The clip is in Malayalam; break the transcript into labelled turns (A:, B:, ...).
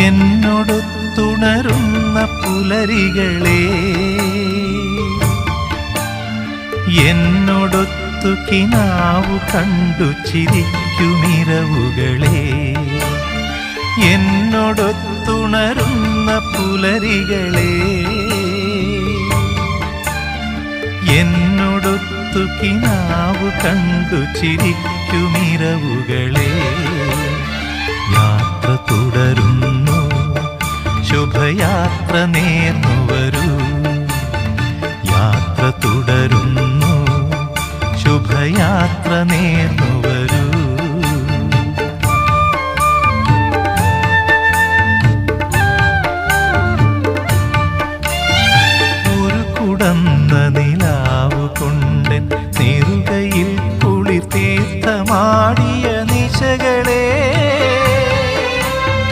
A: എന്നോടൊത്തുണരുന്ന പുലരികളെ, എന്നോടൊത്തു കിനാവു കണ്ടു ചിരിക്കുമിരവുകളെ, എന്നോടൊത്തുണരുന്ന പുലരികളെ, എന്നോടൊത്തു കിനാവു കണ്ടു ചിരിക്കുമിരവുകളെ, യാത്ര തുടരുന്നു, ശുഭയാത്ര നേർന്നു വരൂ. യാത്ര തുടരുന്നു, ശുഭയാത്ര നേർന്നു